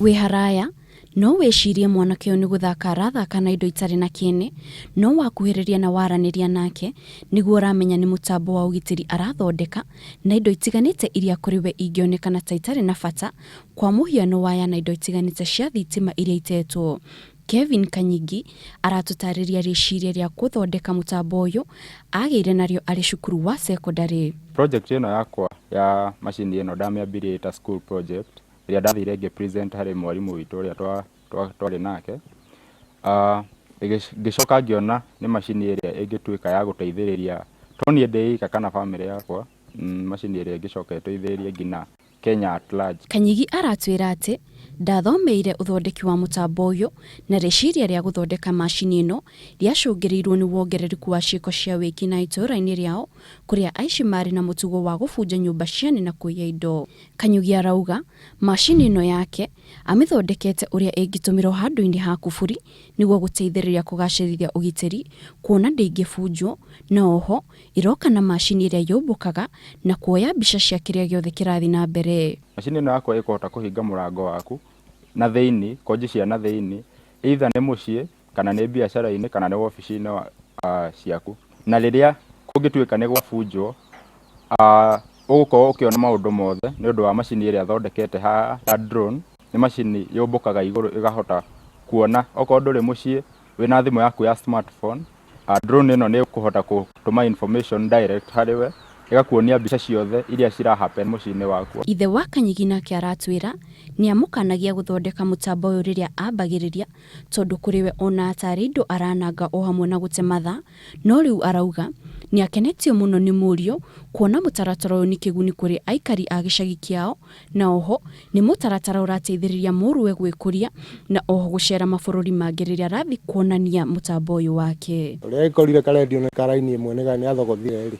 Wĩ haraya no wĩcirie mwanake ũyũ nĩ gũthaka arathaka na indo itarĩ na kĩene, no wakuhĩrĩria na waranĩria nake nĩguo ũramenya nĩ mũtambo wa ũgitĩri arathondeka na indo itiganĩte iria kũrĩ we ingĩonekana ta itarĩ na bata, kwa mũhiano waya na indo itiganĩte cia thitima iria itetwo. Kevin Kanyingi aratũtarĩria rĩciria rĩa gũthondeka mũtambo ũyũ agĩire narĩo arĩ cukuru wa secondary. Project ĩno yakwa ya macini ĩno ndamĩambirie ta school project ĩrĩa ndathire ngĩ-present harĩ mwarimũ witũ ũrĩa twarĩ nake. Ngĩcoka ngĩona nĩ macini ĩrĩa ĩngĩtuĩka ya gũteithĩrĩria to niĩ ndĩ ika kana family yakwa, macini ĩrĩa ĩngĩcoka ĩteithĩrĩrie nginya Kenya at large. Kanyingi aratwĩra atĩ ndathomeire ũthondeki wa mũtambo ũyũ na rĩciria rĩa gũthondeka macini ĩno rĩacũngĩrĩirwo nĩ wongerereku wa ciĩko cia wĩkinaĩ itũũra-inĩ rĩao, kũrĩa aici marĩ na mũtugo wa gũbunja nyũmba cia na kũiya indo. Kanyugi arauga macini ĩno yake amĩthondekete ũrĩa ĩngĩtũmĩrwo handũ-inĩ ha kuburi nĩguo gũteithĩrĩria kũgacĩrithia ũgitĩri, kuona ndĩngĩbunjwo, na oho ĩroka na macini ĩrĩa yũmbũkaga na kuoya mbica cia kĩrĩa gĩothe kĩrathiĩ na mbere. Macini ĩno yakwa ĩkũhota kũhinga mũrango waku na thĩinĩ, konji cia na thĩinĩ, either nĩ mũciĩ kana nĩ biacara-inĩ kana nĩ wabici-inĩ ciaku. Na rĩrĩa kũngĩtuĩka nĩ gwabunjwo, ũgũkorwo ũkĩona maũndũ mothe nĩ ũndũ wa macini ĩrĩa thondekete haha ya drone. Nĩ macini yũmbũkaga igũrũ ĩkahota kuona okorwo ndũrĩ mũciĩ wĩna thimũ yaku ya smartphone, drone ĩno nĩ ĩkũhota gũtũma information direct harĩ we, ĩgakuonia mbica ciothe iria cira happen mũciĩ-inĩ waku. Ithe wa Kanyingi nake aratwĩra nĩ amũkanagia gũthondeka mũtambo ũyũ rĩrĩa ambagĩrĩria, tondũ kũrĩ we ona atarĩ indo arananga o hamwe na gũte mathaa, no rĩu arauga nĩ akenetio mũno nĩ mũriũ kuona mũtaratara ũyũ nĩ kĩguni kũrĩ aikari a gĩcagi kĩao, na oho nĩ mũtaratara ũrateithĩrĩria mũrũwe gwĩkũria na oho gũcera mabũrũri mangĩ rĩrĩa arathi kuonania mũtambo ũyũ wake. Ũrĩa ĩkorire karendio nĩ karaini ĩmwe nĩ athogothire rĩ,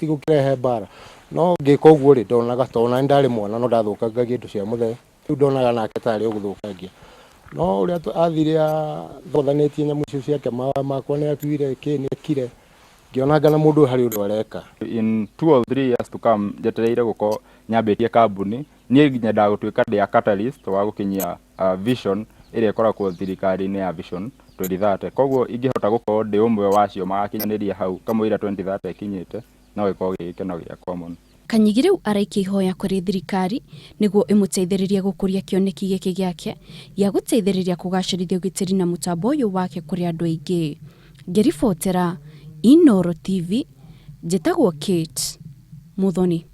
gũkĩrehe mbara, no ngĩka ũguo rĩ ndonaga tona ndarĩ mwana no ndathũkangagia indo cia mũthee, rĩu ndonaga nake tarĩ ũgũthũkangia, no ũrĩa athire athothanĩtie nyamũ icio ciake makwa nĩ atuire nĩekire, ngĩonanga na mũndũ harĩ ũndũ areka. In 2 or 3 years to come njetereire gũkorwo nyambĩtie kambuni, niĩ nyendaga gũtuĩka ndĩ a catalyst wa gũkinyia vision ĩrĩa ĩkoragwo thirikari-inĩ ya Vision 2030. Koguo ingĩhota gũkorwo ndĩ ũmwe wacio magakinyanĩria hau kamũira 2030 ĩkinyĩte, no gĩkorwo gĩgĩkeno gĩakwa mũno. Kanyingi rĩu araikia ihoya kũrĩ thirikari nĩguo ĩmũteithĩrĩrie gũkũria kĩoneki gĩkĩ gĩake gĩa gũteithĩrĩria kũgacĩrithia ũgitĩri na mũtambo ũyũ wake kũrĩ andũ aingĩ. Ngĩribotera Inooro TV, njĩtagwo Kate Muthoni.